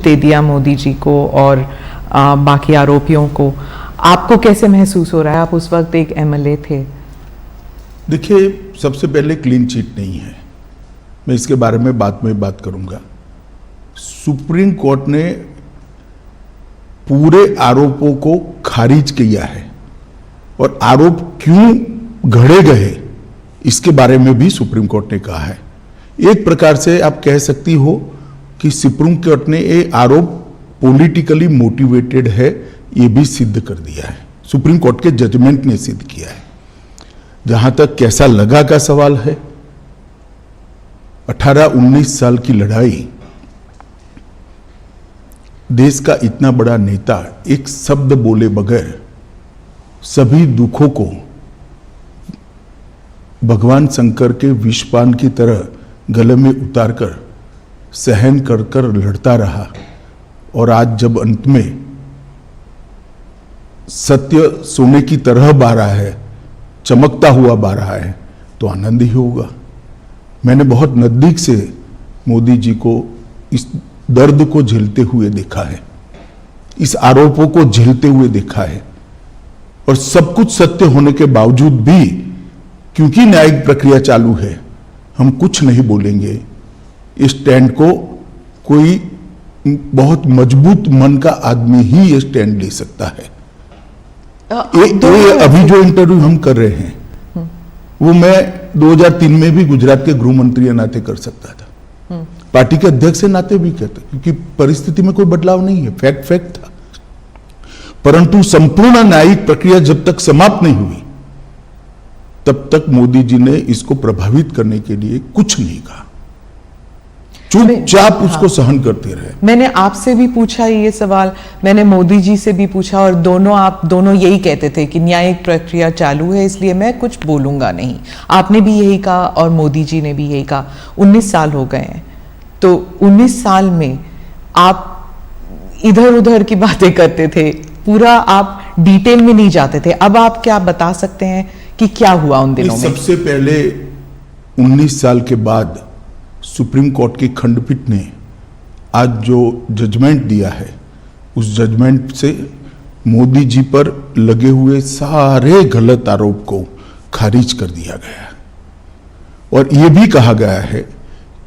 दे दिया मोदी जी को और बाकी आरोपियों को। आपको कैसे महसूस हो रहा है? आप उस वक्त एक एमएलए थे। देखिए, सबसे पहले क्लीन चिट नहीं है, मैं इसके बारे में बाद में बात करूंगा। सुप्रीम कोर्ट ने पूरे आरोपों को खारिज किया है और आरोप क्यों घड़े गए इसके बारे में भी सुप्रीम कोर्ट ने कहा है। एक प्रकार से आप कह सकती हो कि सुप्रीम कोर्ट ने ये आरोप पॉलिटिकली मोटिवेटेड है, ये भी सिद्ध कर दिया है। सुप्रीम कोर्ट के जजमेंट ने सिद्ध किया है। जहां तक कैसा लगा का सवाल है, 18-19 साल की लड़ाई, देश का इतना बड़ा नेता एक शब्द बोले बगैर सभी दुखों को भगवान शंकर के विषपान की तरह गले में उतारकर सहन कर कर लड़ता रहा और आज जब अंत में सत्य सोने की तरह बा रहा है, चमकता हुआ बा रहा है, तो आनंद ही होगा। मैंने बहुत नजदीक से मोदी जी को इस दर्द को झेलते हुए देखा है, इस आरोपों को झेलते हुए देखा है और सब कुछ सत्य होने के बावजूद भी क्योंकि न्यायिक प्रक्रिया चालू है, हम कुछ नहीं बोलेंगे। इस स्टैंड को कोई बहुत मजबूत मन का आदमी ही ये स्टैंड ले सकता है। अभी जो इंटरव्यू हम कर रहे हैं वो मैं 2003 में भी गुजरात के गृह मंत्री के नाते कर सकता था, पार्टी के अध्यक्ष के नाते भी कहता, क्योंकि परिस्थिति में कोई बदलाव नहीं है, फैक्ट था। परंतु संपूर्ण न्यायिक प्रक्रिया जब तक समाप्त नहीं हुई तब तक मोदी जी ने इसको प्रभावित करने के लिए कुछ नहीं कहा, चुपचाप उसको सहन करते रहे। मैंने आपसे भी पूछा ये सवाल, मैंने मोदी जी से भी पूछा और आप दोनों यही कहते थे कि न्यायिक प्रक्रिया चालू है इसलिए मैं कुछ बोलूंगा नहीं। आपने भी यही कहा और मोदी जी ने भी यही कहा। 19 साल हो गए हैं, तो 19 साल में आप इधर उधर की बातें करते थे, पूरा आप डिटेल में नहीं जाते थे। अब आप क्या बता सकते हैं कि क्या हुआ उन दिनों में? सबसे पहले 19 साल के बाद सुप्रीम कोर्ट की खंडपीठ ने आज जो जजमेंट दिया है, उस जजमेंट से मोदी जी पर लगे हुए सारे गलत आरोप को खारिज कर दिया गया और यह भी कहा गया है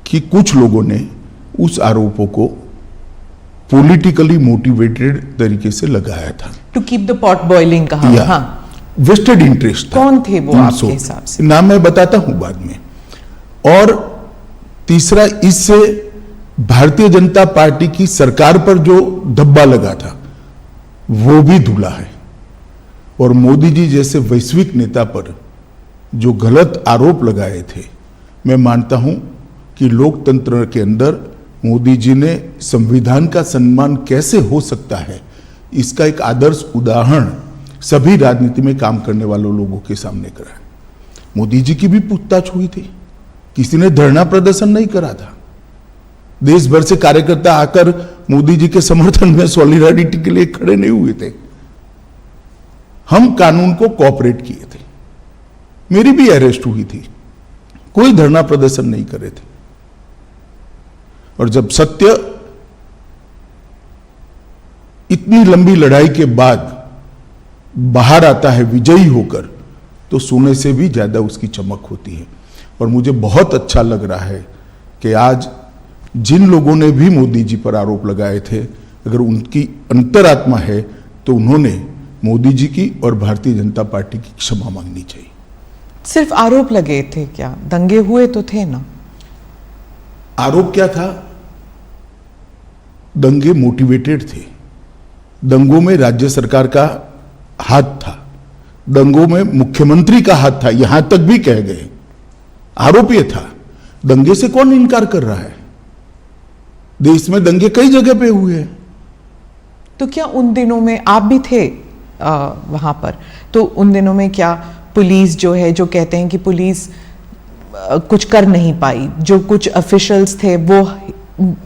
कि कुछ लोगों ने उस आरोपों को पॉलिटिकली मोटिवेटेड तरीके से लगाया था। To keep the pot boiling कहा। हाँ, वेस्टेड इंटरेस्ट। कौन थे वो आपके हिसाब से? नाम मैं बताता हूं बाद में। और तीसरा, इससे भारतीय जनता पार्टी की सरकार पर जो धब्बा लगा था वो भी धुला है और मोदी जी जैसे वैश्विक नेता पर जो गलत आरोप लगाए थे, मैं मानता हूं कि लोकतंत्र के अंदर मोदी जी ने संविधान का सम्मान कैसे हो सकता है, इसका एक आदर्श उदाहरण सभी राजनीति में काम करने वालों लोगों के सामने करा। मोदी जी की भी पूछताछ हुई थी, किसी ने धरना प्रदर्शन नहीं करा था। देश भर से कार्यकर्ता आकर मोदी जी के समर्थन में सॉलिडारिटी के लिए खड़े नहीं हुए थे। हम कानून को कोऑपरेट किए थे, मेरी भी अरेस्ट हुई थी, कोई धरना प्रदर्शन नहीं करे थे। और जब सत्य इतनी लंबी लड़ाई के बाद बाहर आता है विजयी होकर, तो सोने से भी ज्यादा उसकी चमक होती है। और मुझे बहुत अच्छा लग रहा है कि आज जिन लोगों ने भी मोदी जी पर आरोप लगाए थे, अगर उनकी अंतरात्मा है तो उन्होंने मोदी जी की और भारतीय जनता पार्टी की क्षमा मांगनी चाहिए। सिर्फ आरोप लगे थे क्या? दंगे हुए तो थे ना? आरोप क्या था? दंगे मोटिवेटेड थे। दंगों में राज्य सरकार का हाथ था, दंगों में मुख्यमंत्री का हाथ था, यहां तक भी कह गए। आरोप यह था, दंगे से कौन इनकार कर रहा है? देश में दंगे कई जगह पे हुए हैं। तो क्या उन दिनों में आप भी थे वहां पर? तो उन दिनों में क्या पुलिस जो है, जो कहते हैं कि पुलिस कुछ कर नहीं पाई, जो कुछ ऑफिशियल्स थे वो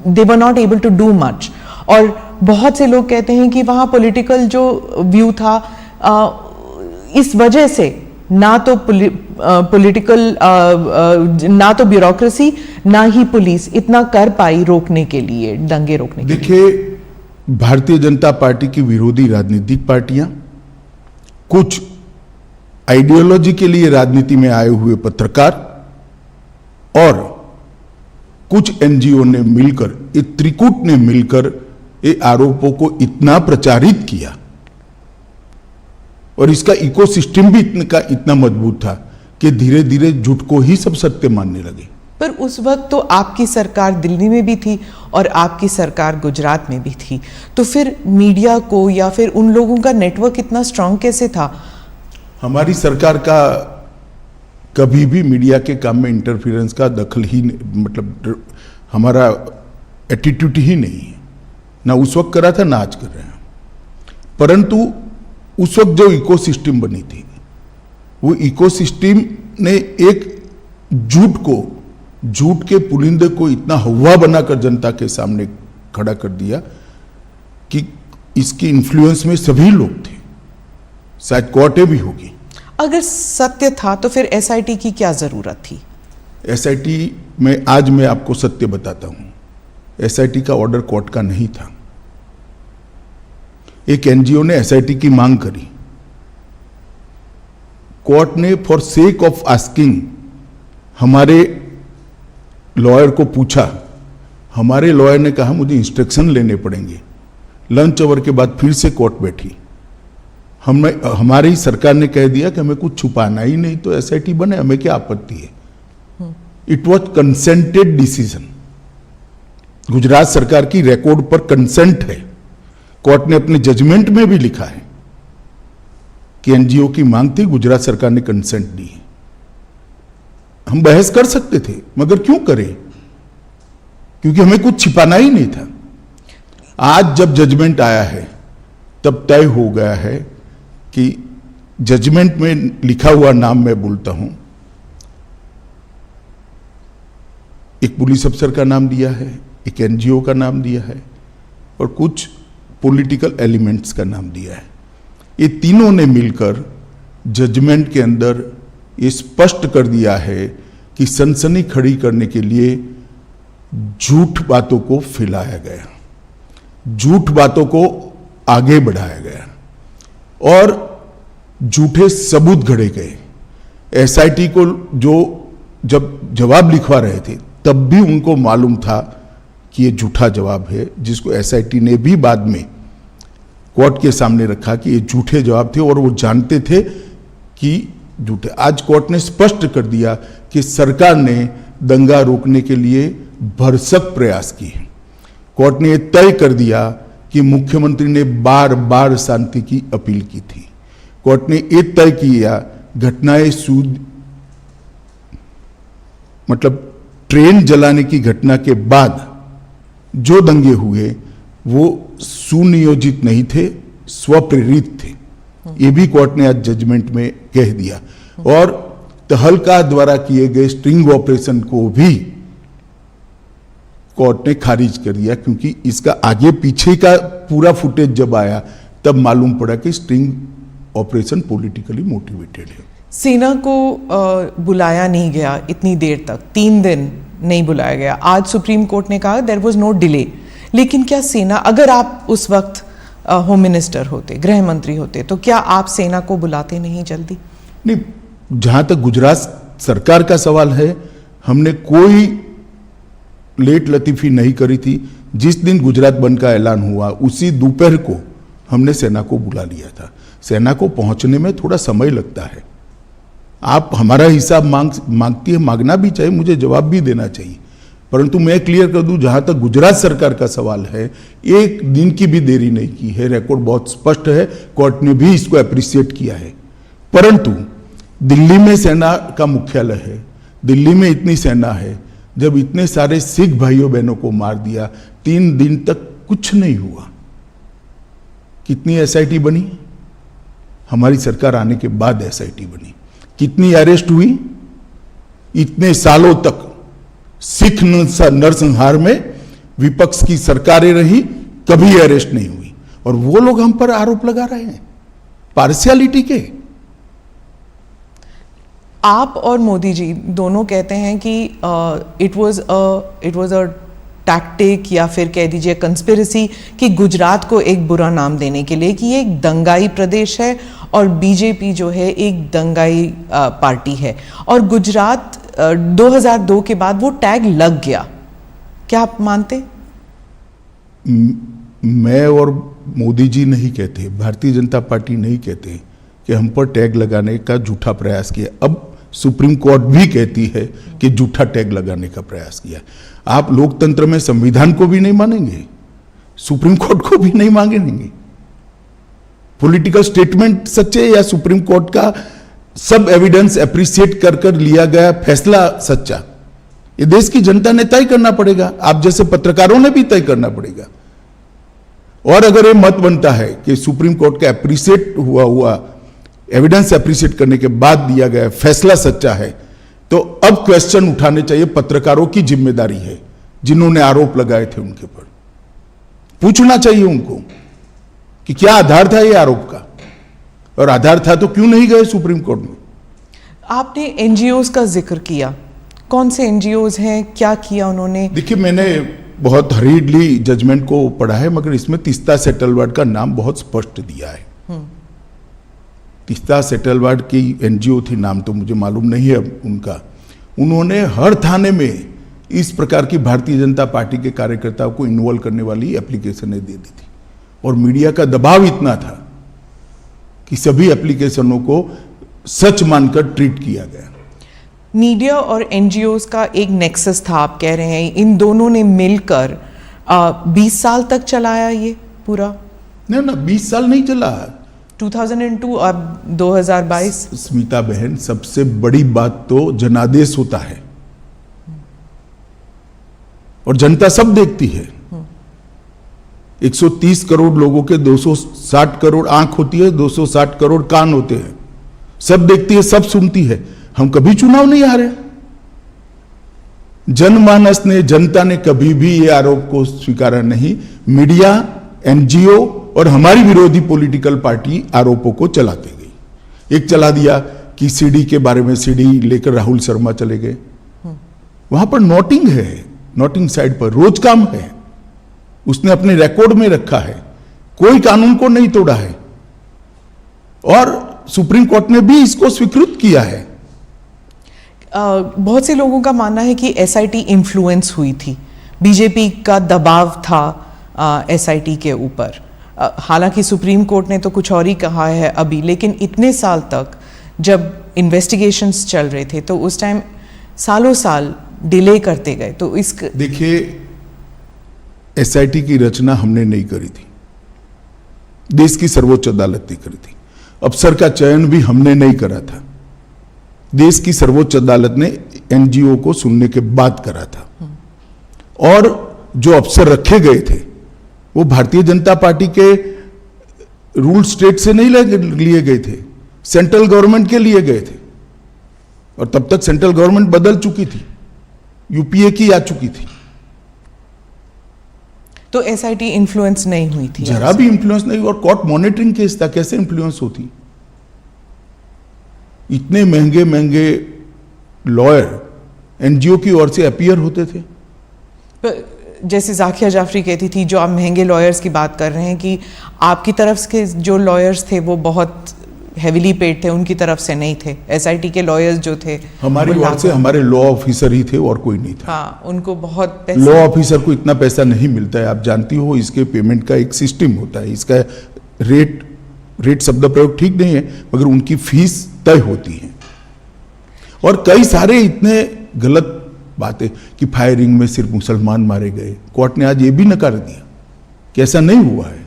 they were not able to do much, और बहुत से लोग कहते हैं कि वहां पॉलिटिकल जो व्यू था, इस वजह से ना तो पॉलिटिकल ना तो ब्यूरोक्रेसी ना ही पुलिस इतना कर पाई रोकने के लिए, दंगे रोकने के लिए। देखिए, भारतीय जनता पार्टी की विरोधी राजनीतिक पार्टियां, कुछ आइडियोलॉजी के लिए राजनीति में आए हुए पत्रकार और कुछ एनजीओ ने मिलकर, एक त्रिकूट ने मिलकर ये आरोपों को इतना प्रचारित किया और इसका इकोसिस्टम भी इतना मजबूत था कि धीरे धीरे झूठ को ही सब सत्य मानने लगे। पर उस वक्त तो आपकी सरकार दिल्ली में भी थी और आपकी सरकार गुजरात में भी थी, तो फिर मीडिया को या फिर उन लोगों का नेटवर्क इतना स्ट्रांग कैसे था? हमारी सरकार का कभी भी मीडिया के काम में इंटरफेरेंस का दखल ही, मतलब हमारा एटीट्यूड ही नहीं है, ना उस वक्त करा था ना आज कर रहे हैं। परंतु उस वक्त जो इकोसिस्टम बनी थी, वो इकोसिस्टम ने एक झूठ के पुलिंदे को इतना हवा बनाकर जनता के सामने खड़ा कर दिया कि इसकी इन्फ्लुएंस में सभी लोग थे, शायद कोर्टें भी होगी। अगर सत्य था तो फिर एसआईटी की क्या जरूरत थी? एसआईटी में आज मैं आपको सत्य बताता हूं, एसआईटी का ऑर्डर कोर्ट का नहीं था। एक एनजीओ ने एसआईटी की मांग करी, कोर्ट ने फॉर सेक ऑफ आस्किंग हमारे लॉयर को पूछा, हमारे लॉयर ने कहा मुझे इंस्ट्रक्शन लेने पड़ेंगे। लंच आवर के बाद फिर से कोर्ट बैठी, हमारी सरकार ने कह दिया कि हमें कुछ छुपाना ही नहीं, तो एसआईटी बने, हमें क्या आपत्ति है। It was consented decision, Gujarat सरकार की रिकॉर्ड पर कंसेंट है। कोर्ट ने अपने जजमेंट में भी लिखा है कि एनजीओ की मांग थी, गुजरात सरकार ने कंसेंट दी है। हम बहस कर सकते थे, मगर क्यों करें, क्योंकि हमें कुछ छिपाना ही नहीं था। आज जब जजमेंट आया है तब तय हो गया है कि जजमेंट में लिखा हुआ नाम मैं बोलता हूं, एक पुलिस अफसर का नाम दिया है, एक एनजीओ का नाम दिया है और कुछ पॉलिटिकल एलिमेंट्स का नाम दिया है। ये तीनों ने मिलकर जजमेंट के अंदर ये स्पष्ट कर दिया है कि सनसनी खड़ी करने के लिए झूठ बातों को फैलाया गया, झूठ बातों को आगे बढ़ाया गया और झूठे सबूत घड़े गए। एसआईटी को जो जब जवाब लिखवा रहे थे तब भी उनको मालूम था कि ये झूठा जवाब है, जिसको एसआईटी ने भी बाद में कोर्ट के सामने रखा कि ये झूठे जवाब थे और वो जानते थे कि झूठे। आज कोर्ट ने स्पष्ट कर दिया कि सरकार ने दंगा रोकने के लिए भरसक प्रयास किए। कोर्ट ने यह तय कर दिया कि मुख्यमंत्री ने बार बार शांति की अपील की थी। कोर्ट ने यह तय किया घटनाएं मतलब ट्रेन जलाने की घटना के बाद जो दंगे हुए वो सुनियोजित नहीं थे, स्वप्रेरित थे। ये भी कोर्ट ने आज जजमेंट में कह दिया और तहलका द्वारा किए गए स्ट्रिंग ऑपरेशन को भी कोर्ट ने खारिज कर दिया, क्योंकि इसका आगे पीछे का पूरा फुटेज जब आया तब मालूम पड़ा कि स्ट्रिंग ऑपरेशन पॉलिटिकली मोटिवेटेड है। सेना को बुलाया नहीं गया इतनी देर तक, 3 दिन नहीं बुलाया गया। आज सुप्रीम कोर्ट ने कहा देयर वाज नो डिले, लेकिन क्या सेना, अगर आप उस वक्त होम मिनिस्टर होते, गृह मंत्री होते, तो क्या आप सेना को बुलाते नहीं जल्दी? नहीं, जहां तक गुजरात सरकार का सवाल है, हमने कोई लेट लतीफी नहीं करी थी। जिस दिन गुजरात बंद का ऐलान हुआ उसी दोपहर को हमने सेना को बुला लिया था। सेना को पहुंचने में थोड़ा समय लगता है। आप हमारा हिसाब मांगती है, मांगना भी चाहिए, मुझे जवाब भी देना चाहिए, परंतु मैं क्लियर कर दूं, जहां तक गुजरात सरकार का सवाल है, 1 दिन की भी देरी नहीं की है। रिकॉर्ड बहुत स्पष्ट है, कोर्ट ने भी इसको अप्रिशिएट किया है। परंतु दिल्ली में सेना का मुख्यालय है, दिल्ली में इतनी सेना है, जब इतने सारे सिख भाइयों बहनों को मार दिया, 3 दिन तक कुछ नहीं हुआ। कितनी एसआईटी बनी? हमारी सरकार आने के बाद एसआईटी बनी। कितनी अरेस्ट हुई? इतने सालों तक सिख नरसंहार में विपक्ष की सरकारें रही, कभी अरेस्ट नहीं हुई, और वो लोग हम पर आरोप लगा रहे हैं पार्शियलिटी के। आप और मोदी जी दोनों कहते हैं कि इट वाज अ टैक्टिक या फिर कह दीजिए कंस्पिरेसी कि गुजरात को एक बुरा नाम देने के लिए कि ये एक दंगाई प्रदेश है और बीजेपी जो है एक दंगाई पार्टी है, और गुजरात 2002 के बाद वो टैग लग गया। क्या आप मानते? मैं और मोदी जी नहीं कहते, भारतीय जनता पार्टी नहीं कहते कि हम पर टैग लगाने का झूठा प्रयास किया। अब सुप्रीम कोर्ट भी कहती है कि झूठा टैग लगाने का प्रयास किया। आप लोकतंत्र में संविधान को भी नहीं मानेंगे, सुप्रीम कोर्ट को भी नहीं मांगेंगे। पॉलिटिकल स्टेटमेंट सच्चे या सुप्रीम कोर्ट का सब एविडेंस एप्रिशिएट कर कर लिया गया फैसला सच्चा, ये देश की जनता ने तय करना पड़ेगा। आप जैसे पत्रकारों ने भी तय करना पड़ेगा। और अगर ये मत बनता है कि सुप्रीम कोर्ट का एप्रिशिएट हुआ एविडेंस एप्रिशिएट करने के बाद दिया गया फैसला सच्चा है, तो अब क्वेश्चन उठाने चाहिए। पत्रकारों की जिम्मेदारी है, जिन्होंने आरोप लगाए थे उनके ऊपर पूछना चाहिए उनको कि क्या आधार था ये आरोप का, और आधार था तो क्यों नहीं गए सुप्रीम कोर्ट में। आपने एनजीओज का जिक्र किया, कौन से एनजीओज हैं, क्या किया उन्होंने? देखिए, मैंने बहुत हरीडली जजमेंट को पढ़ा है, मगर इसमें तीस्ता सेटलवाड का नाम बहुत स्पष्ट दिया है। तीस्ता सेटलवाड की एनजीओ थी, नाम तो मुझे मालूम नहीं है उनका। उन्होंने हर थाने में इस प्रकार की भारतीय जनता पार्टी के कार्यकर्ताओं को इन्वॉल्व करने वाली एप्लीकेशनें दे दी थी, और मीडिया का दबाव इतना था कि सभी एप्लीकेशनों को सच मानकर ट्रीट किया गया। मीडिया और एनजीओज का एक नेक्सस था, आप कह रहे हैं इन दोनों ने मिलकर 20 साल तक चलाया ये पूरा? नहीं ना, 20 साल नहीं चला, 2002 अब 2022। स्मिता बहन, सबसे बड़ी बात तो जनादेश होता है और जनता सब देखती है। 130 करोड़ लोगों के 260 करोड़ आंख होती है, 260 करोड़ कान होते हैं, सब देखती है, सब सुनती है। हम कभी चुनाव नहीं हारे। जनमानस ने, जनता ने कभी भी ये आरोप को स्वीकारा नहीं। मीडिया, एनजीओ और हमारी विरोधी पॉलिटिकल पार्टी आरोपों को चलाते गई। एक चला दिया कि सीडी के बारे में, सीडी लेकर राहुल शर्मा चले गए, वहां पर नोटिंग है, नोटिंग साइड पर रोज काम है, उसने अपने रिकॉर्ड में रखा है, कोई कानून को नहीं तोड़ा है, और सुप्रीम कोर्ट ने भी इसको स्वीकृत किया है। बहुत से लोगों का मानना है कि एसआईटी इन्फ्लुएंस हुई थी, बीजेपी का दबाव था एसआईटी के ऊपर। हालांकि सुप्रीम कोर्ट ने तो कुछ और ही कहा है अभी, लेकिन इतने साल तक जब इन्वेस्टिगेशंस चल रहे थे तो उस टाइम सालों साल डिले करते गए। तो इस देखिए, एसआईटी की रचना हमने नहीं करी थी, देश की सर्वोच्च अदालत ने करी थी। अफसर का चयन भी हमने नहीं करा था, देश की सर्वोच्च अदालत ने एनजीओ को सुनने के बाद करा था। और जो अफसर रखे गए थे वो भारतीय जनता पार्टी के रूल स्टेट से नहीं लिए गए थे, सेंट्रल गवर्नमेंट के लिए गए थे, और तब तक सेंट्रल गवर्नमेंट बदल चुकी थी, यूपीए की आ चुकी थी। तो एसआईटी इन्फ्लुएंस नहीं हुई थी, जरा भी इन्फ्लुएंस नहीं। और कोर्ट मॉनिटरिंग केस था, कैसे इन्फ्लुएंस होती? इतने महंगे महंगे लॉयर एनजीओ की ओर से अपीयर होते थे। जैसे जाकिया जाफरी कहती थी, जो आप महंगे लॉयर्स की बात कर रहे हैं, कि आपकी तरफ के जो लॉयर्स थे वो बहुत हेविली पेड थे, उनकी तरफ से नहीं थे। एसआईटी के लॉयर्स जो थे हमारी ओर से हमारे लॉ ऑफिसर ही थे और कोई नहीं था। हाँ, उनको बहुत लॉ ऑफिसर को इतना पैसा नहीं मिलता है, आप जानती हो। इसके पेमेंट का एक सिस्टम होता है, इसका रेट शब्द प्रयोग ठीक नहीं है, मगर उनकी फीस तय होती है। और कई सारे इतने गलत बातें कि फायरिंग में सिर्फ मुसलमान मारे गए, कोर्ट ने आज ये भी नकार दिया कि ऐसा नहीं हुआ है।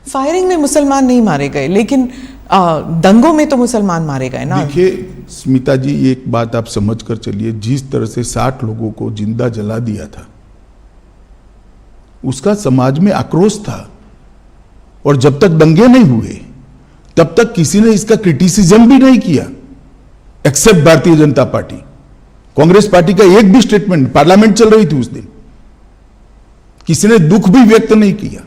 फायरिंग में मुसलमान नहीं मारे गए, लेकिन दंगों में तो मुसलमान मारे गए ना। देखिए स्मिता जी, एक बात आप समझ कर चलिए, जिस तरह से 60 लोगों को जिंदा जला दिया था, उसका समाज में आक्रोश था। और जब तक दंगे नहीं हुए तब तक किसी ने इसका क्रिटिसिज्म भी नहीं किया, accept Bharatiya Janata party. Congress party का एक भी स्टेटमेंट, पार्लियामेंट चल रही थी उस दिन, किसी ने दुख भी व्यक्त नहीं किया।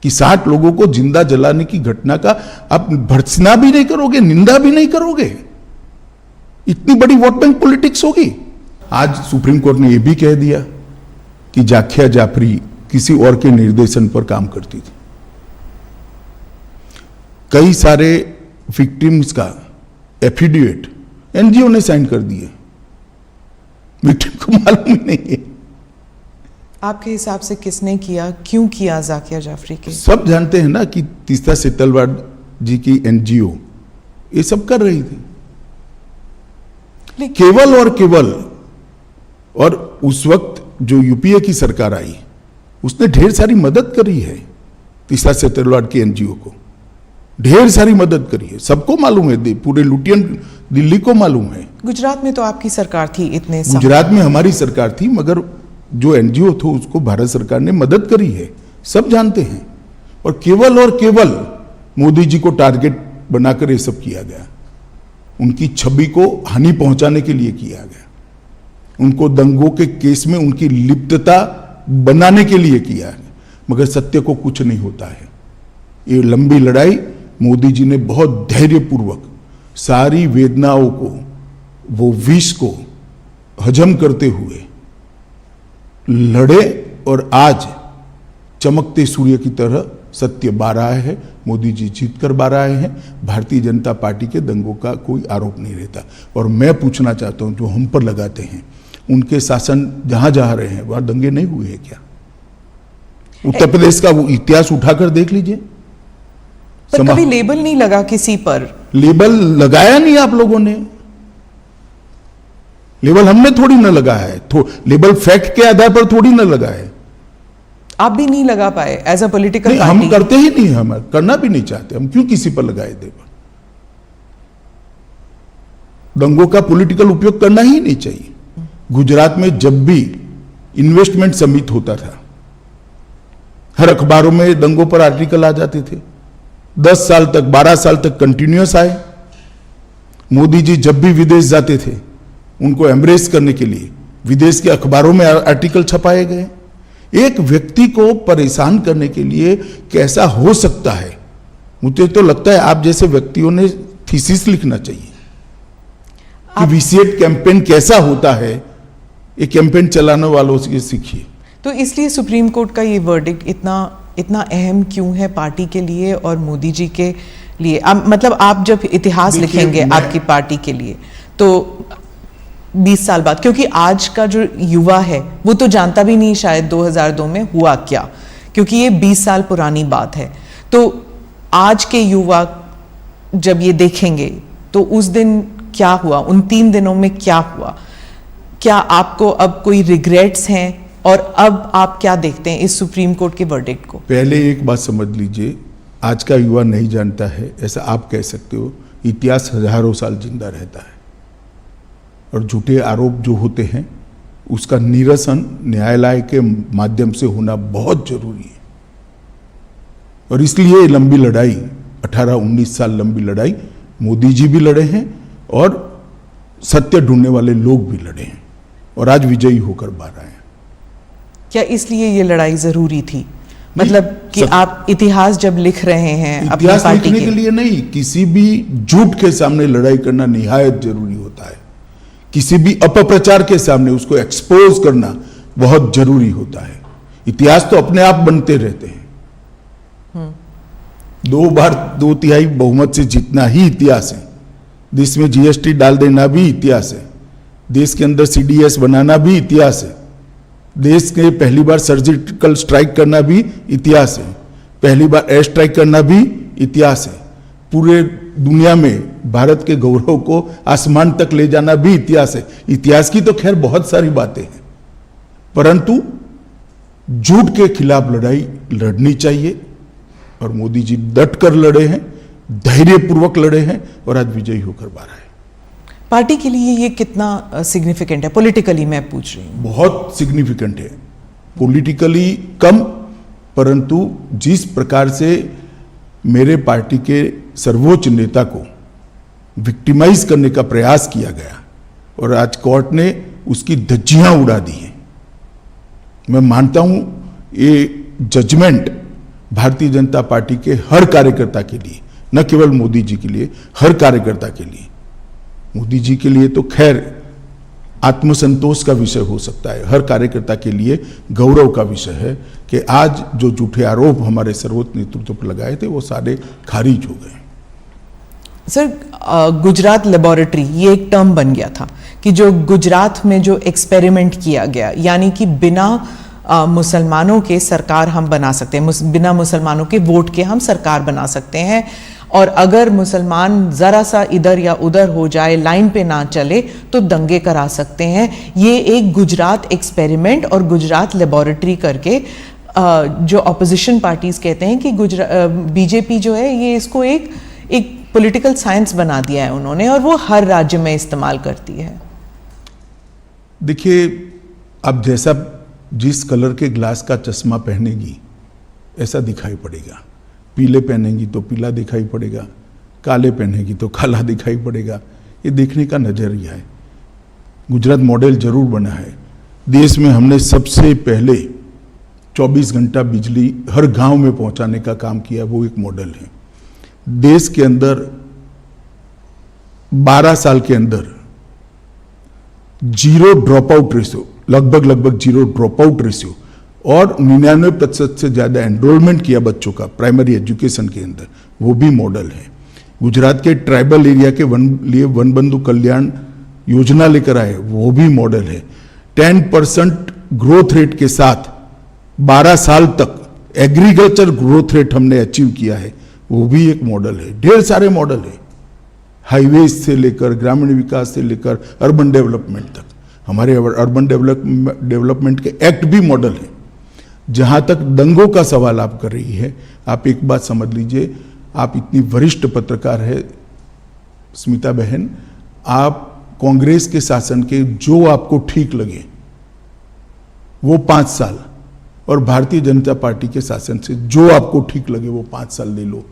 कि 60 लोगों को जिंदा जलाने की घटना का आप भर्त्सना भी नहीं करोगे, निंदा भी नहीं करोगे? इतनी बड़ी वोट बैंक पॉलिटिक्स होगी? आज सुप्रीम कोर्ट ने यह भी कह दिया कि जाकिया जाफरी किसी और के निर्देशन पर काम करती थी। कई सारे विक्टिम्स का एफिडेविट एनजीओ ने साइन कर दिए, विक्टिम को मालूम ही नहीं है। आपके हिसाब से किसने किया, क्यों किया जाकिया जाफरी के? सब जानते हैं ना कि तीस्ता सेतलवाड जी की एनजीओ ये सब कर रही थी, केवल और केवल। और उस वक्त जो यूपीए की सरकार आई उसने ढेर सारी मदद करी है तीस्ता सेतलवाड की एनजीओ को, ढेर सारी मदद करी है, सबको मालूम है, पूरे लुटियन दिल्ली को मालूम है। गुजरात में तो आपकी सरकार थी इतने साल। गुजरात में हमारी सरकार थी, मगर जो एनजीओ थो उसको भारत सरकार ने मदद करी है, सब जानते हैं। और केवल मोदी जी को टारगेट बनाकर ये सब किया गया, उनकी छवि को हानि पहुंचाने के लिए किया गया, उनको दंगों के केस में उनकी लिप्तता बनाने के लिए किया है, मगर सत्य को कुछ नहीं होता है। ये लंबी लड़ाई मोदी जी ने बहुत धैर्यपूर्वक सारी वेदनाओं को, वो विष को हजम करते हुए लड़े, और आज चमकते सूर्य की तरह सत्य बाहर आया है। मोदी जी जीत कर बाहर आए हैं। भारतीय जनता पार्टी के दंगों का कोई आरोप नहीं रहता। और मैं पूछना चाहता हूं, जो हम पर लगाते हैं, उनके शासन जहां जहां रहे हैं वहां दंगे नहीं हुए हैं क्या? उत्तर प्रदेश का वो इतिहास उठाकर देख लीजिए। पर कभी लेबल नहीं लगा किसी पर। लेबल लगाया नहीं आप लोगों ने, लेबल हमने थोड़ी ना लगाया है, लेबल फैक्ट के आधार पर थोड़ी ना लगा है। आप भी नहीं लगा पाए एज अ पॉलिटिकल पार्टी? हम करते ही नहीं, हम करना भी नहीं चाहते। हम क्यों किसी पर लगाए लेबल? दंगों का पॉलिटिकल उपयोग करना ही नहीं चाहिए। गुजरात में जब भी इन्वेस्टमेंट समिट होता था, हर अखबारों में दंगों पर आर्टिकल आ जाते थे। 10 साल तक, 12 साल तक कंटिन्यूअस आए। मोदी जी जब भी विदेश जाते थे, उनको एम्ब्रेस करने के लिए विदेश के अखबारों में आर्टिकल छपाए गए। एक व्यक्ति को परेशान करने के लिए कैसा हो सकता है? मुझे तो लगता है आप जैसे व्यक्तियों ने थीसिस लिखना चाहिए कि विसिएट कैंपेन कैसा होता है। ये कैंपेन चलाने वालों से सीखिए। तो इसलिए सुप्रीम कोर्ट का ये वर्डिक्ट इतना अहम क्यों है पार्टी के लिए और मोदी जी के लिए? मतलब आप जब इतिहास लिखेंगे आपकी पार्टी के लिए, तो 20 साल बाद, क्योंकि आज का जो युवा है वो तो जानता भी नहीं शायद 2002 में हुआ क्या, क्योंकि ये 20 साल पुरानी बात है। तो आज के युवा जब ये देखेंगे तो उस दिन क्या हुआ, उन 3 दिनों में क्या हुआ? क्या आपको अब कोई रिग्रेट्स हैं? और अब आप क्या देखते हैं इस सुप्रीम कोर्ट के वर्डिक्ट को? पहले एक बात समझ लीजिए, आज का युवा नहीं जानता है ऐसा आप कह सकते हो। इतिहास हजारों साल जिंदा रहता है, और झूठे आरोप जो होते हैं उसका निरसन न्यायालय के माध्यम से होना बहुत जरूरी है। और इसलिए लंबी लड़ाई, 18-19 साल लंबी लड़ाई मोदी जी भी लड़े हैं और सत्य ढूंढने वाले लोग भी लड़े हैं, और आज विजयी होकर बाहर आए हैं। क्या इसलिए ये लड़ाई जरूरी थी? मतलब कि आप इतिहास जब लिख रहे हैं अपनी इतिहास पार्टी लिखने के लिए नहीं, किसी भी झूठ के सामने लड़ाई करना निहायत जरूरी होता है। किसी भी अपप्रचार के सामने उसको एक्सपोज करना बहुत जरूरी होता है। इतिहास तो अपने आप बनते रहते हैं। 2 बार 2/3 बहुमत से जीतना ही इतिहास है। देश में जीएसटी डाल देना भी इतिहास है। देश के अंदर सीडीएस बनाना भी इतिहास है। देश के पहली बार सर्जिकल स्ट्राइक करना भी इतिहास है। पहली बार एयर स्ट्राइक करना भी इतिहास है। पूरे दुनिया में भारत के गौरव को आसमान तक ले जाना भी इतिहास है। इतिहास की तो खैर बहुत सारी बातें हैं, परंतु झूठ के खिलाफ लड़ाई लड़नी चाहिए, और मोदी जी डट कर लड़े हैं, धैर्यपूर्वक लड़े हैं, और आज विजयी होकर बाहर आए। पार्टी के लिए ये कितना सिग्निफिकेंट है पॉलिटिकली, मैं पूछ रही हूँ? बहुत सिग्निफिकेंट है। पॉलिटिकली कम, परंतु जिस प्रकार से मेरे पार्टी के सर्वोच्च नेता को विक्टिमाइज करने का प्रयास किया गया, और आज कोर्ट ने उसकी धज्जियां उड़ा दी हैं। मैं मानता हूं ये जजमेंट भारतीय जनता पार्टी के हर कार्यकर्ता के लिए, न केवल मोदी जी के लिए, हर कार्यकर्ता के लिए। मोदी जी के लिए तो खैर आत्मसंतोष का विषय हो सकता है, हर कार्यकर्ता के लिए गौरव का विषय है कि आज जो झूठे आरोप हमारे सर्वोच्च नेतृत्व पर लगाए थे वो सारे खारिज हो गए। सर, गुजरात लेबोरेटरी ये एक टर्म बन गया था कि जो गुजरात में जो एक्सपेरिमेंट किया गया, यानी कि बिना मुसलमानों के सरकार हम बना सकते हैं, बिना मुसलमानों के वोट के हम सरकार बना सकते हैं, और अगर मुसलमान ज़रा सा इधर या उधर हो जाए, लाइन पे ना चले, तो दंगे करा सकते हैं। ये एक गुजरात एक्सपेरिमेंट और गुजरात लेबोरेटरी करके जो अपोजिशन पार्टीज कहते हैं कि बीजेपी जो है ये इसको एक पॉलिटिकल साइंस बना दिया है उन्होंने, और वो हर राज्य में इस्तेमाल करती है। देखिए, अब जैसा जिस कलर के ग्लास का चश्मा पहनेगी ऐसा दिखाई पड़ेगा। पीले पहनेंगी तो पीला दिखाई पड़ेगा, काले पहनेगी तो काला दिखाई पड़ेगा। ये देखने का नजरिया है। गुजरात मॉडल जरूर बना है। देश में हमने सबसे पहले 24 घंटा बिजली हर गांव में पहुंचाने का काम किया, वो एक मॉडल है। देश के अंदर 12 साल के अंदर जीरो ड्रॉप आउट रेशियो, लगभग जीरो ड्रॉप आउट रेशियो, और 99% से ज्यादा एनरोलमेंट किया बच्चों का प्राइमरी एजुकेशन के अंदर, वो भी मॉडल है। गुजरात के ट्राइबल एरिया के लिए वन बंधु कल्याण योजना लेकर आए, वो भी मॉडल है। 10% ग्रोथ रेट के साथ 12 साल तक एग्रीकल्चर ग्रोथ रेट हमने अचीव किया है, वो भी एक मॉडल है। ढेर सारे मॉडल है, हाईवे से लेकर ग्रामीण विकास से लेकर अर्बन डेवलपमेंट तक। हमारे अर्बन डेवलपमेंट के एक्ट भी मॉडल है। जहां तक दंगों का सवाल आप कर रही है, आप एक बात समझ लीजिए, आप इतनी वरिष्ठ पत्रकार है स्मिता बहन, आप कांग्रेस के शासन के जो आपको ठीक लगे वो 5 साल, और भारतीय जनता पार्टी के शासन से जो आपको ठीक लगे वो 5 साल ले लो।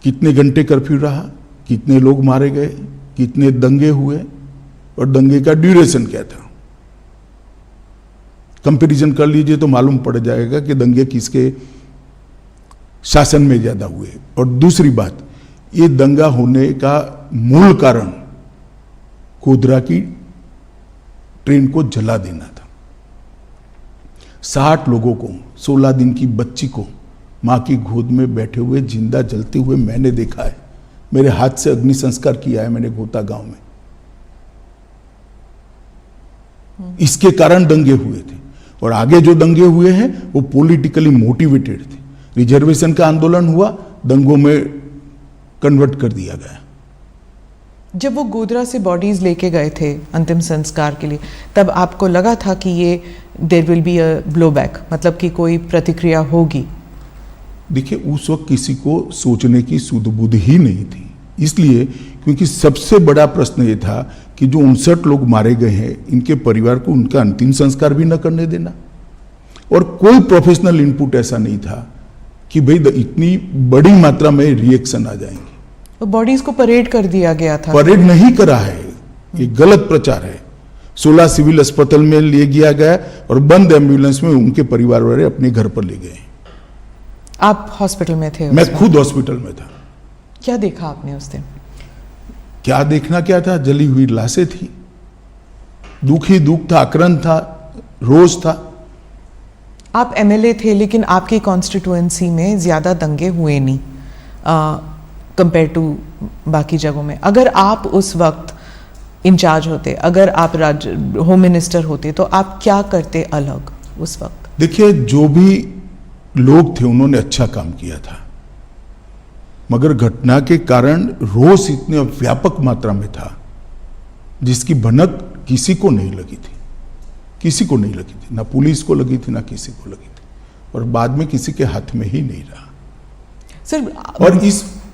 कितने घंटे कर्फ्यू रहा, कितने लोग मारे गए, कितने दंगे हुए, और दंगे का ड्यूरेशन क्या था, कंपैरिजन कर लीजिए तो मालूम पड़ जाएगा कि दंगे किसके शासन में ज्यादा हुए। और दूसरी बात, ये दंगा होने का मूल कारण गोधरा की ट्रेन को जला देना था। 60 लोगों को, 16 दिन की बच्ची को मां की गोद में बैठे हुए जिंदा जलते हुए मैंने देखा है। मेरे हाथ से अग्नि संस्कार किया है मैंने गोता गांव में। इसके कारण दंगे हुए थे, और आगे जो दंगे हुए हैं वो पॉलिटिकली मोटिवेटेड थे। रिजर्वेशन का आंदोलन हुआ, दंगों में कन्वर्ट कर दिया गया। जब वो गोधरा से बॉडीज लेके गए थे अंतिम संस्कार के लिए, तब आपको लगा था कि ये there will be a blowback, मतलब कि कोई प्रतिक्रिया होगी? देखिए, उस वक्त किसी को सोचने की सुध बुध ही नहीं थी, इसलिए क्योंकि सबसे बड़ा प्रश्न ये था कि जो 59 लोग मारे गए हैं, इनके परिवार को उनका अंतिम संस्कार भी न करने देना। और कोई प्रोफेशनल इनपुट ऐसा नहीं था कि भाई इतनी बड़ी मात्रा में रिएक्शन आ जाएंगे। तो बॉडीज को परेड कर दिया गया था। परेड नहीं करा है, ये गलत प्रचार है। 16 सिविल अस्पताल में ले गया गया और बंद एम्बुलेंस में उनके परिवार वाले अपने घर पर ले गए। आप हॉस्पिटल में थे? मैं खुद हॉस्पिटल में था। क्या देखा आपने उस दिन? क्या देखना क्या था, जली हुई लाशें थी, दुख ही दुख था, आक्रांत था, रोष था। आप एमएलए थे, लेकिन आपकी कॉन्स्टिट्यूएंसी में ज्यादा दंगे हुए नहीं कंपेयर टू बाकी जगहों में। अगर आप उस वक्त इंचार्ज होते, अगर आप होम मिनिस्टर होते, तो आप क्या करते अलग उस वक्त? देखिए, जो भी लोग थे उन्होंने अच्छा काम किया था, मगर घटना के कारण रोष इतने व्यापक मात्रा में था जिसकी भनक किसी को नहीं लगी थी, किसी को नहीं लगी थी, ना पुलिस को लगी थी ना किसी को लगी थी, और बाद में किसी के हाथ में ही नहीं रहा। सर, और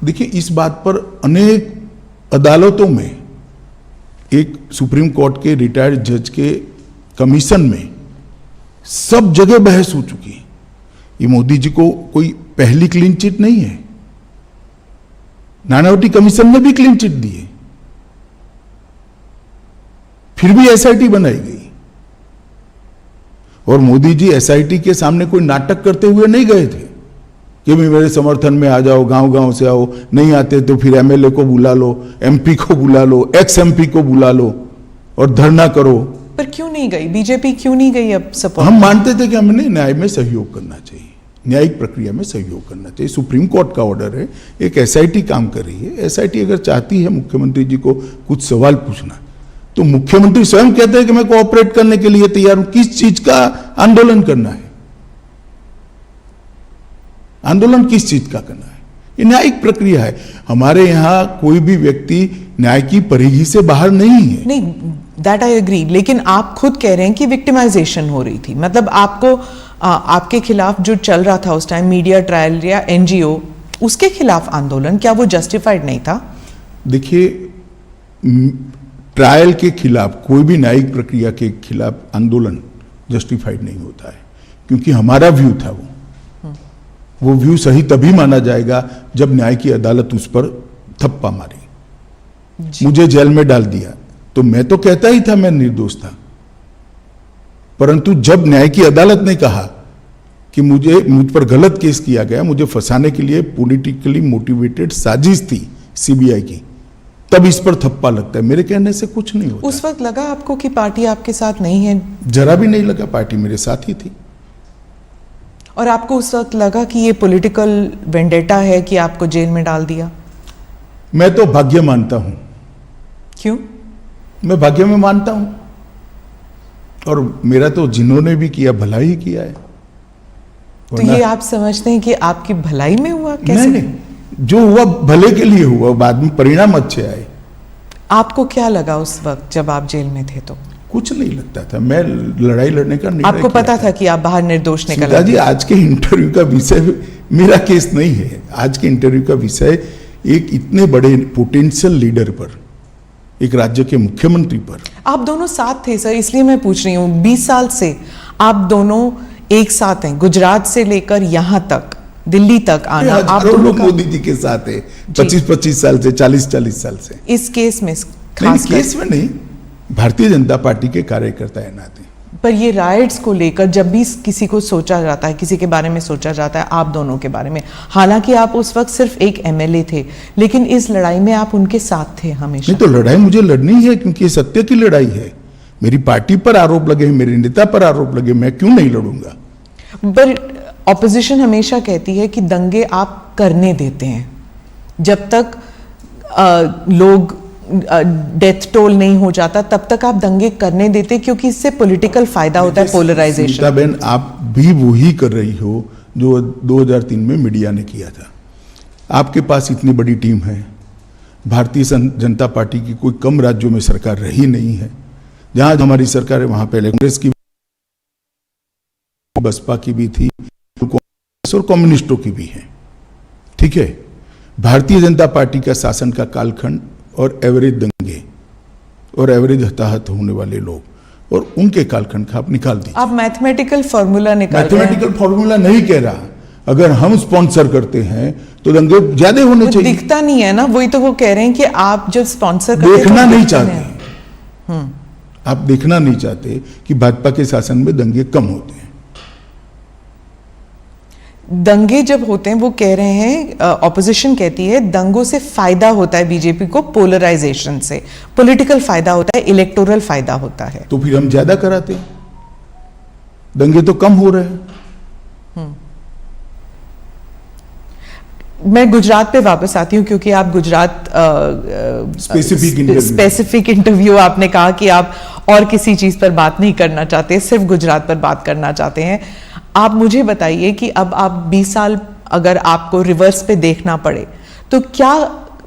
देखिए, इस बात पर अनेक अदालतों में, एक सुप्रीम कोर्ट के रिटायर्ड जज के कमीशन में सब जगह बहस हो चुकी है। ये मोदी जी को कोई पहली क्लीन चिट नहीं है, नानावटी कमीशन ने भी क्लीन चिट दी है, फिर भी एसआईटी बनाई गई। और मोदी जी एसआईटी के सामने कोई नाटक करते हुए नहीं गए थे कि भी मेरे समर्थन में आ जाओ, गांव गांव से आओ, नहीं आते तो फिर एमएलए को बुला लो, एमपी को बुला लो, एक्स एमपी को बुला लो और धरना करो। पर क्यों नहीं गई बीजेपी, क्यों नहीं गई अब सपोर्ट? हम मानते थे कि हमने न्याय में सहयोग करना चाहिए, न्यायिक प्रक्रिया में सहयोग करना चाहिए। सुप्रीम कोर्ट का ऑर्डर है, एक एसआईटी काम कर रही है। एसआईटी अगर चाहती है मुख्यमंत्री जी को कुछ सवाल पूछना, तो मुख्यमंत्री स्वयं कहते हैं कि मैं कोऑपरेट करने के लिए तैयार हूं। किस चीज का आंदोलन करना है? आंदोलन किस चीज का करना है? ये न्यायिक प्रक्रिया है। हमारे यहां कोई भी व्यक्ति न्याय की परिधि से बाहर नहीं है। नहीं, दैट आई एग्री, लेकिन आप खुद कह रहे हैं कि विक्टिमाइजेशन हो रही थी। मतलब आपको आपके खिलाफ जो चल रहा था उस टाइम, मीडिया ट्रायल या एनजीओ, उसके खिलाफ आंदोलन, क्या वो जस्टिफाइड नहीं था? देखिए, ट्रायल के खिलाफ, कोई भी न्यायिक प्रक्रिया के खिलाफ आंदोलन जस्टिफाइड नहीं होता है, क्योंकि हमारा व्यू था वो व्यू सही तभी माना जाएगा जब न्याय की अदालत उस पर थप्पा मारी, मुझे जेल में डाल दिया। तो मैं तो कहता ही था मैं निर्दोष था, परंतु जब न्याय की अदालत ने कहा कि मुझ पर गलत केस किया गया, मुझे फंसाने के लिए पॉलिटिकली मोटिवेटेड साजिश थी सीबीआई की, तब इस पर थप्पा लगता है। मेरे कहने से कुछ नहीं होता। उस वक्त लगा आपको कि पार्टी आपके साथ नहीं है? जरा भी नहीं लगा, पार्टी मेरे साथ ही थी। और आपको उस वक्त लगा कि ये पॉलिटिकल वेंडेटा है कि आपको जेल में डाल दिया? मैं तो भाग्य मानता हूं। क्यों? मैं भाग्य में मानता हूं, और मेरा तो जिन्होंने भी किया भला ही किया है। तो ये आप समझते हैं कि आपकी भलाई में हुआ? कैसे? नहीं, जो हुआ भले के लिए हुआ, बाद में परिणाम अच्छे आए। आपको क्या लगा उस वक्त जब आप जेल में थे? तो कुछ नहीं लगता था, मैं लड़ाई लड़ने का निर्णय आपको पता था कि आप बाहर निर्दोष निकल आए? जी, आज के इंटरव्यू का विषय मेरा केस नहीं है। आज के इंटरव्यू का विषय एक इतने बड़े पोटेंशियल लीडर पर, एक राज्य के मुख्यमंत्री पर। आप दोनों साथ थे सर, इसलिए मैं पूछ रही हूँ। 20 साल से आप दोनों एक साथ हैं, गुजरात से लेकर यहाँ तक, दिल्ली तक आना। आप दोनों लोग मोदी जी के साथ है 25-25 साल से, 40-40 साल से। इस केस में खास केस में नहीं, भारतीय जनता पार्टी के कार्यकर्ता है नाते। पर ये राइट्स को लेकर जब भी किसी को सोचा जाता है, किसी के बारे में सोचा जाता है, आप दोनों के बारे में, हालांकि आप उस वक्त सिर्फ एक एमएलए थे, लेकिन इस लड़ाई में आप उनके साथ थे हमेशा। नहीं तो लड़ाई मुझे लड़नी है, क्योंकि ये सत्य की लड़ाई है। मेरी पार्टी पर आरोप लगे, मेरे नेता पर आरोप लगे, मैं क्यों नहीं लड़ूंगा? पर ऑपोजिशन हमेशा कहती है कि दंगे आप करने देते हैं, जब तक लोग डेथ टोल नहीं हो जाता तब तक आप दंगे करने देते, क्योंकि इससे पॉलिटिकल फायदा होता है, पोलराइजेशन। बहन, आप भी वही कर रही हो जो 2003 में मीडिया ने किया था। आपके पास इतनी बड़ी टीम है, भारतीय जनता पार्टी की कोई कम राज्यों में सरकार रही नहीं है। जहां हमारी सरकार है वहां पहले कांग्रेस की, बसपा की भी थी, और कम्युनिस्टों की भी है। ठीक है, भारतीय जनता पार्टी का शासन का कालखंड और एवरेज दंगे और एवरेज हताहत होने वाले लोग और उनके कालखंड का आप निकाल दीजिए। आप मैथमेटिकल फॉर्मूला निकाल रहे हैं। मैथमेटिकल फॉर्मूला नहीं कह रहा, अगर हम स्पॉन्सर करते हैं तो दंगे ज्यादा होने चाहिए। दिखता नहीं है ना, वही तो वो कह रहे हैं कि आप जब स्पॉन्सर देखना नहीं चाहते, आप देखना नहीं चाहते कि भाजपा के शासन में दंगे कम होते हैं। दंगे जब होते हैं, वो कह रहे हैं, ऑपोजिशन कहती है दंगों से फायदा होता है बीजेपी को, पोलराइजेशन से पॉलिटिकल फायदा होता है, इलेक्टोरल फायदा होता है। तो फिर हम ज्यादा कराते हैं, दंगे तो कम हो रहे हैं। मैं गुजरात पे वापस आती हूँ, क्योंकि आप गुजरात स्पेसिफिक इंटरव्यू आपने कहा कि आप और किसी चीज पर बात नहीं करना चाहते, सिर्फ गुजरात पर बात करना चाहते हैं। आप मुझे बताइए कि अब आप 20 साल अगर आपको रिवर्स पे देखना पड़े, तो क्या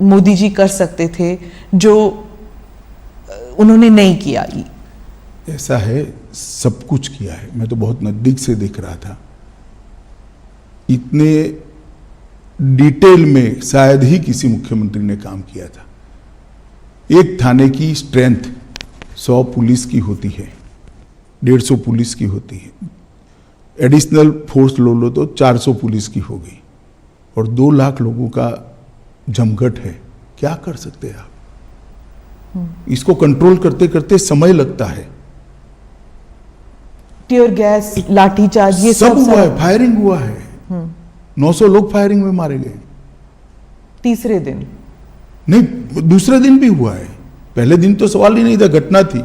मोदी जी कर सकते थे जो उन्होंने नहीं किया? ऐसा है, सब कुछ किया है। मैं तो बहुत नजदीक से देख रहा था। इतने डिटेल में शायद ही किसी मुख्यमंत्री ने काम किया था। एक थाने की स्ट्रेंथ 100 पुलिस की होती है, 150 पुलिस की होती है। एडिशनल फोर्स लो लो तो 400 पुलिस की हो गई, और 2 लाख लोगों का जमघट है। क्या कर सकते हैं आप? इसको कंट्रोल करते करते समय लगता है। टीयर गैस, लाठीचार्ज, ये सब हुआ है, फायरिंग हुआ है, 900 लोग फायरिंग में मारे गए। तीसरे दिन नहीं, दूसरे दिन भी हुआ है, पहले दिन तो सवाल ही नहीं था, घटना थी।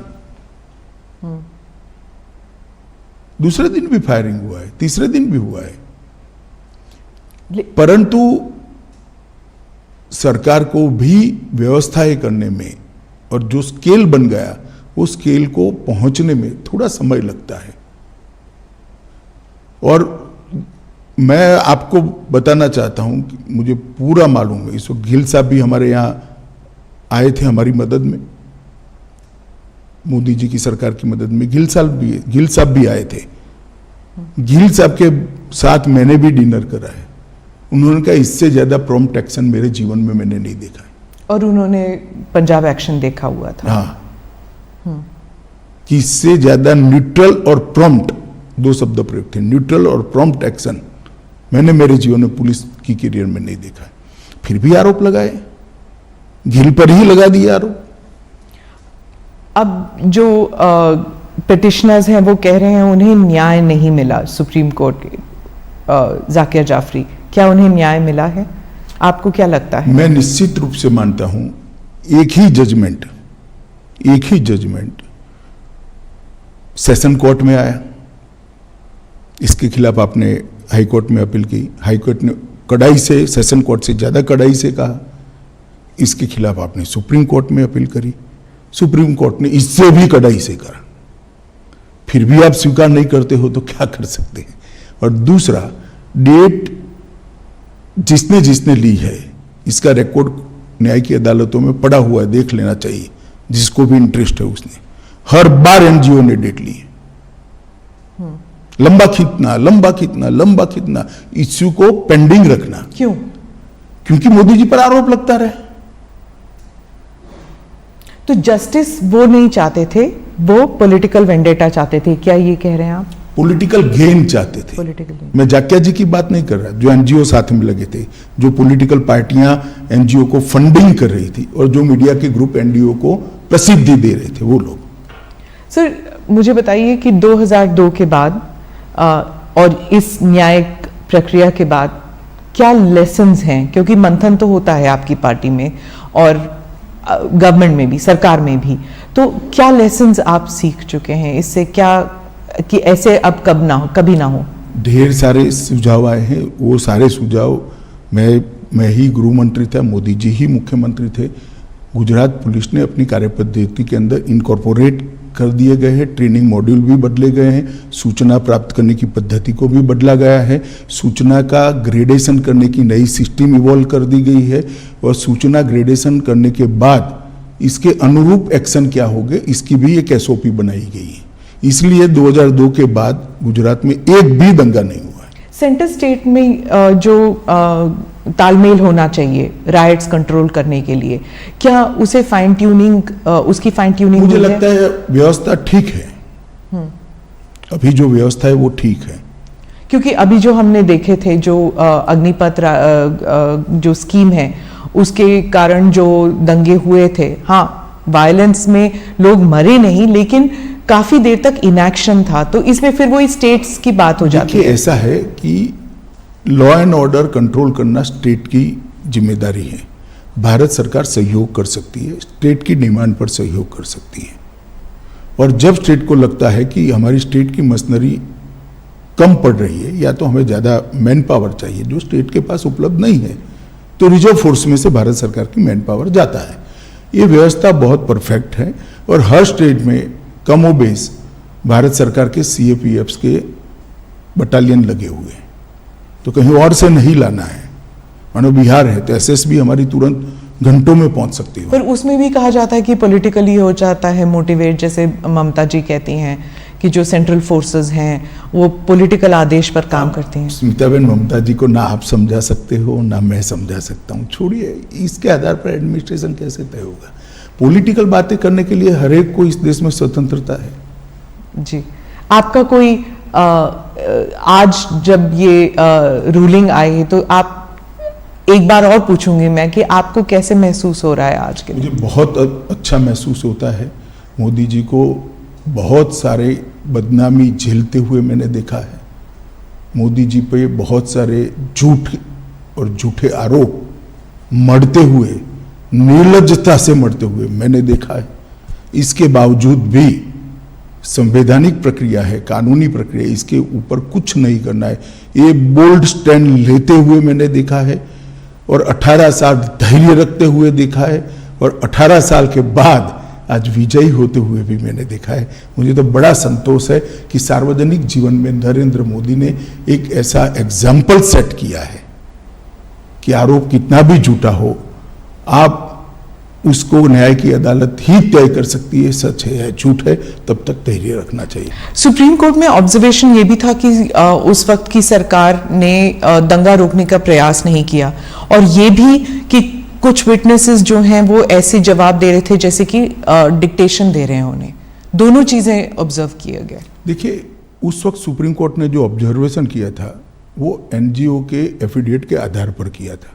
दूसरे दिन भी फायरिंग हुआ है, तीसरे दिन भी हुआ है। परंतु सरकार को भी व्यवस्थाएं करने में और जो स्केल बन गया, उस स्केल को पहुंचने में थोड़ा समय लगता है। और मैं आपको बताना चाहता हूं कि मुझे पूरा मालूम है, इस वक्त गिल साहब भी हमारे यहां आए थे हमारी मदद में, मोदी जी की सरकार की मदद में। गिल साहब भी आए थे। गिल साहब के साथ मैंने भी डिनर करा है। उन्होंने कहा इससे ज्यादा प्रॉम्प्ट एक्शन मेरे जीवन में मैंने नहीं देखा है। और उन्होंने पंजाब एक्शन देखा हुआ था। हाँ, कि इससे ज्यादा न्यूट्रल और प्रॉम्प्ट, दो शब्द प्रयोग थे, न्यूट्रल और प्रॉम्प्ट एक्शन मैंने मेरे जीवन में पुलिस की करियर में नहीं देखा है। फिर भी आरोप लगाए, गिल पर ही लगा दिए आरोप। अब जो पिटिशनर्स हैं वो कह रहे हैं उन्हें न्याय नहीं मिला सुप्रीम कोर्ट के, जाकिया जाफरी, क्या उन्हें न्याय मिला है? आपको क्या लगता है? मैं निश्चित रूप से मानता हूं एक ही जजमेंट सेशन कोर्ट में आया, इसके खिलाफ आपने हाई कोर्ट में अपील की, हाई कोर्ट ने कड़ाई से, सेशन कोर्ट से ज्यादा कड़ाई से कहा, इसके खिलाफ आपने सुप्रीम कोर्ट में अपील करी, सुप्रीम कोर्ट ने इससे भी कड़ाई से करा। फिर भी आप स्वीकार नहीं करते हो तो क्या कर सकते हैं? और दूसरा, डेट जिसने ली है, इसका रिकॉर्ड न्याय की अदालतों में पड़ा हुआ है, देख लेना चाहिए जिसको भी इंटरेस्ट है उसने। हर बार एनजीओ ने डेट ली है, लंबा खींचना, इश्यू को पेंडिंग रखना। क्यों? क्योंकि मोदी जी पर आरोप लगता रहे। तो जस्टिस वो नहीं चाहते थे, वो पॉलिटिकल वेंडेटा चाहते थे, क्या ये कह रहे हैं आप? पॉलिटिकल गेन चाहते थे। मैं जाकिया जी की बात नहीं कर रहा, जो एनजीओ साथ में लगे थे, जो पॉलिटिकल पार्टियां एनजीओ को फंडिंग कर रही थी और जो मीडिया के ग्रुप एनजीओ को प्रसिद्धि दे रहे थे, वो लोग। सर मुझे बताइए कि 2002 के बाद और इस न्यायिक प्रक्रिया के बाद क्या लेसन्स हैं? क्योंकि मंथन तो होता है आपकी पार्टी में और गवर्नमेंट में भी, सरकार में भी, तो क्या लेसन्स आप सीख चुके हैं इससे, क्या कि ऐसे अब कभी ना हो? ढेर सारे सुझाव आए हैं, वो सारे सुझाव मैं ही गृह मंत्री था, मोदी जी ही मुख्यमंत्री थे, गुजरात पुलिस ने अपनी कार्यपद्धति के अंदर इनकॉर्पोरेट कर दिए गए हैं। ट्रेनिंग मॉड्यूल भी बदले गए हैं, सूचना प्राप्त करने की पद्धति को भी बदला गया है, सूचना का ग्रेडेशन करने की नई सिस्टम इवॉल्व कर दी गई है, और सूचना ग्रेडेशन करने के बाद इसके अनुरूप एक्शन क्या होंगे, इसकी भी एक एसओपी बनाई गई है। इसलिए 2002 के बाद गुजरात में एक भी दंगा नहीं हुआ है। सेंटर स्टेट में जो तालमेल होना चाहिए राइट्स कंट्रोल करने के लिए, क्या उसे उसकी फाइन ट्यूनिंग मुझे लगता है व्यवस्था ठीक है, अभी जो व्यवस्था है वो ठीक है। क्योंकि अभी जो हमने देखे थे, जो अग्निपथ जो स्कीम है, उसके कारण जो दंगे हुए थे, हाँ वायलेंस में लोग मरे नहीं, लेकिन काफी देर तक इनएक्शन था, तो इसमें फिर वो स्टेट्स की बात हो जाती है। ऐसा है कि लॉ एंड ऑर्डर कंट्रोल करना स्टेट की जिम्मेदारी है। भारत सरकार सहयोग कर सकती है, स्टेट की डिमांड पर सहयोग कर सकती है, और जब स्टेट को लगता है कि हमारी स्टेट की मशीनरी कम पड़ रही है या तो हमें ज़्यादा मैन पावर चाहिए जो स्टेट के पास उपलब्ध नहीं है, तो रिजर्व फोर्स में से भारत सरकार की मैन पावर जाता है। ये व्यवस्था बहुत परफेक्ट है, और हर स्टेट में कमोबेश भारत सरकार के सीएपीएफ्स के बटालियन लगे हुए हैं, तो कहीं और से नहीं लाना है। मानो बिहार है तो एसएसबी हमारी तुरंत घंटों में पहुंच सकती है। पर उसमें भी कहा जाता है कि पॉलिटिकली हो जाता है मोटिवेट, जैसे ममता जी कहती हैं कि जो सेंट्रल फोर्सेस हैं वो पॉलिटिकल आदेश पर काम करती हैं। स्मिताबेन, ममता जी को ना आप समझा सकते हो ना मैं समझा सकता हूँ, छोड़िए, इसके आधार पर एडमिनिस्ट्रेशन कैसे तय होगा। पॉलिटिकल बातें करने के लिए हर एक को इस देश में स्वतंत्रता है। जी, आपका कोई आज जब ये रूलिंग आई तो आप, एक बार और पूछूंगी मैं कि आपको कैसे महसूस हो रहा है आज के? मुझे बहुत अच्छा महसूस होता है। मोदी जी को बहुत सारे बदनामी झेलते हुए मैंने देखा है, मोदी जी पे बहुत सारे झूठ और झूठे आरोप मढ़ते हुए, निर्लज्जता से मढ़ते हुए मैंने देखा है। इसके बावजूद भी संवैधानिक प्रक्रिया है, कानूनी प्रक्रिया, इसके ऊपर कुछ नहीं करना है, ये बोल्ड स्टैंड लेते हुए मैंने देखा है और 18 साल धैर्य रखते हुए देखा है और 18 साल के बाद आज विजयी होते हुए भी मैंने देखा है। मुझे तो बड़ा संतोष है कि सार्वजनिक जीवन में नरेंद्र मोदी ने एक ऐसा एग्जाम्पल सेट किया है कि आरोप कितना भी झूठा हो, आप उसको न्याय की अदालत ही तय कर सकती है, सच है या झूठ है, तब तक धैर्य रखना चाहिए। सुप्रीम कोर्ट में ऑब्जर्वेशन ये भी था कि उस वक्त की सरकार ने दंगा रोकने का प्रयास नहीं किया और ये भी कि कुछ विटनेसेस जो हैं वो ऐसे जवाब दे रहे थे जैसे कि डिक्टेशन दे रहे हैं उन्हें। दोनों चीजें ऑब्जर्व किया गया। देखिए, उस वक्त सुप्रीम कोर्ट ने जो ऑब्जर्वेशन किया था वो एनजीओ के एफिडेविट के आधार पर किया था।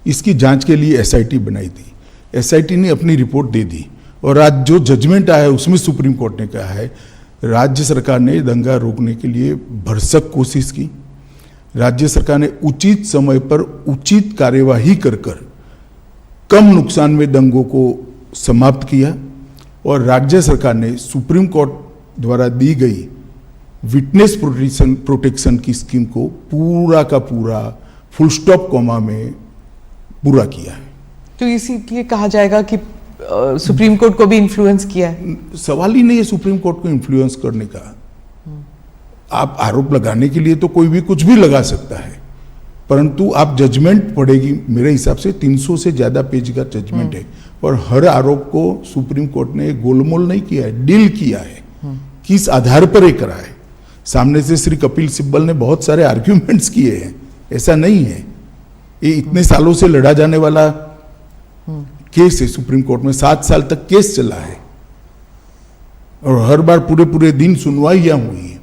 इसकी जांच के लिए एसआईटी बनाई थी, एसआईटी ने अपनी रिपोर्ट दे दी और आज जो जजमेंट आया है उसमें सुप्रीम कोर्ट ने कहा है राज्य सरकार ने दंगा रोकने के लिए भरसक कोशिश की, राज्य सरकार ने उचित समय पर उचित कार्यवाही कर कम नुकसान में दंगों को समाप्त किया और राज्य सरकार ने सुप्रीम कोर्ट द्वारा दी गई विटनेस प्रोटेक्शन की स्कीम को पूरा का पूरा फुल स्टॉप कॉमा में पूरा किया है। तो इसीलिए कहा जाएगा कि सुप्रीम कोर्ट को भी इन्फ्लुएंस किया है। सवाल ही नहीं है सुप्रीम कोर्ट को इन्फ्लुएंस करने का। आप आरोप लगाने के लिए तो कोई भी कुछ भी लगा सकता है, परंतु आप जजमेंट पढ़ेगी, मेरे हिसाब से 300 से ज्यादा पेज का जजमेंट है और हर आरोप को सुप्रीम कोर्ट ने गोलमोल नहीं किया है, डील किया है। किस आधार पर ये करा है? सामने से श्री कपिल सिब्बल ने बहुत सारे आर्ग्यूमेंट्स किए हैं, ऐसा नहीं है। ये इतने सालों से लड़ा जाने वाला केस है, सुप्रीम कोर्ट में 7 साल तक केस चला है और हर बार पूरे पूरे दिन सुनवाइयां हुई है।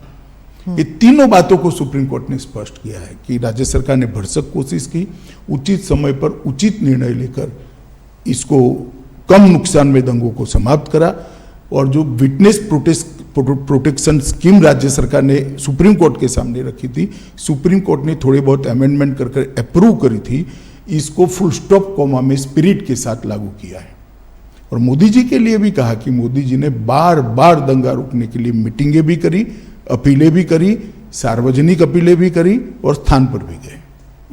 ये तीनों बातों को सुप्रीम कोर्ट ने स्पष्ट किया है कि राज्य सरकार ने भरसक कोशिश की, उचित समय पर उचित निर्णय लेकर इसको कम नुकसान में दंगों को समाप्त करा और जो विटनेस प्रोटेक्शन स्कीम राज्य सरकार ने सुप्रीम कोर्ट के सामने रखी थी, सुप्रीम कोर्ट ने थोड़े बहुत अमेंडमेंट कर अप्रूव करी थी, इसको फुल स्टॉप कॉमा में स्पिरिट के साथ लागू किया है। और मोदी जी के लिए भी कहा कि मोदी जी ने बार बार दंगा रोकने के लिए मीटिंगें भी करी, अपीलें भी करी, सार्वजनिक अपीलें भी करी और स्थान पर भी गए।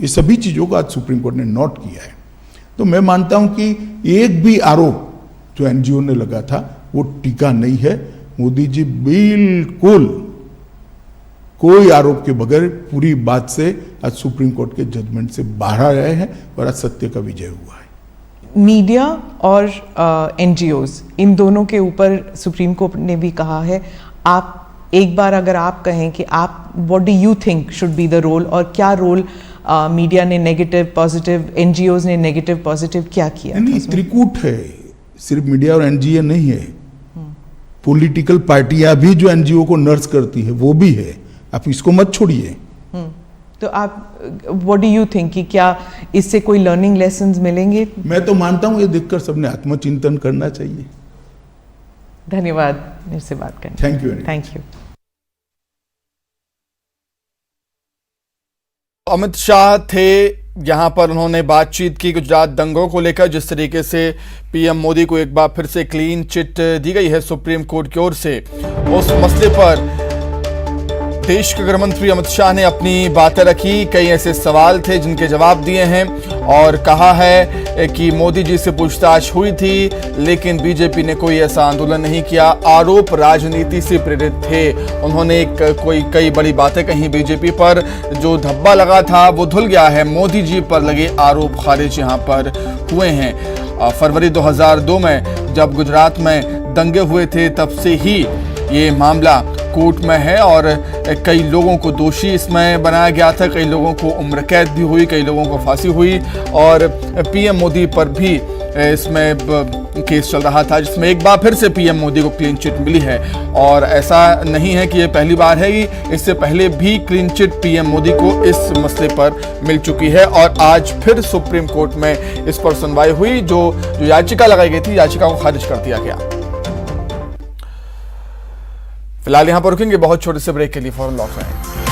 ये सभी चीज़ों को आज सुप्रीम कोर्ट ने नोट किया है। तो मैं मानता हूं कि एक भी आरोप जो एनजीओ ने लगा था वो टीका नहीं है। मोदी जी बिल्कुल कोई आरोप के बगैर पूरी बात से आज सुप्रीम कोर्ट के जजमेंट से बाहर आए हैं और आज सत्य का विजय हुआ है। मीडिया और एनजीओज, इन दोनों के ऊपर सुप्रीम कोर्ट ने भी कहा है, आप एक बार अगर आप कहें कि आप what do you think should be the role, और क्या रोल मीडिया ने नेगेटिव पॉजिटिव, एनजीओज ने नेगेटिव पॉजिटिव क्या किया? नहीं, त्रिकूट है, सिर्फ मीडिया और एनजीओ नहीं है। पॉलिटिकल पार्टियां भी जो एनजीओ को नर्स करती है वो भी है, आप इसको मत छोड़िए। तो आप व्हाट डू यू थिंक कि क्या इससे कोई लर्निंग लेसन्स मिलेंगे? मैं तो मानता हूं ये देखकर सबने आत्मचिंतन करना चाहिए। धन्यवाद मेरे से बात करने। Thank you. Thank you. Amit Shah थे यहाँ पर, उन्होंने बातचीत की गुजरात दंगों को लेकर। जिस तरीके से पीएम मोदी को एक बार फिर से क्लीन चिट दी गई है सुप्रीम कोर्ट की ओर से, उस मसले पर देश के गृह मंत्री अमित शाह ने अपनी बातें रखी। कई ऐसे सवाल थे जिनके जवाब दिए हैं और कहा है कि मोदी जी से पूछताछ हुई थी लेकिन बीजेपी ने कोई ऐसा आंदोलन नहीं किया, आरोप राजनीति से प्रेरित थे। उन्होंने कई बड़ी बातें कही बीजेपी पर, जो धब्बा लगा था वो धुल गया है। मोदी जी पर लगे आरोप खारिज यहाँ पर हुए हैं। फरवरी 2002 में जब गुजरात में दंगे हुए थे तब से ही ये मामला कोर्ट में है और कई लोगों को दोषी इसमें बनाया गया था, कई लोगों को उम्र कैद भी हुई, कई लोगों को फांसी हुई और पीएम मोदी पर भी इसमें केस चल रहा था, जिसमें एक बार फिर से पीएम मोदी को क्लीन चिट मिली है। और ऐसा नहीं है कि ये पहली बार है, इससे पहले भी क्लीन चिट पीएम मोदी को इस मसले पर मिल चुकी है और आज फिर सुप्रीम कोर्ट में इस पर सुनवाई हुई। जो याचिका लगाई गई थी, याचिका को खारिज कर दिया गया। फिलहाल यहां पर रुकेंगे, बहुत छोटे से ब्रेक के लिए फौरन लौट रहे हैं।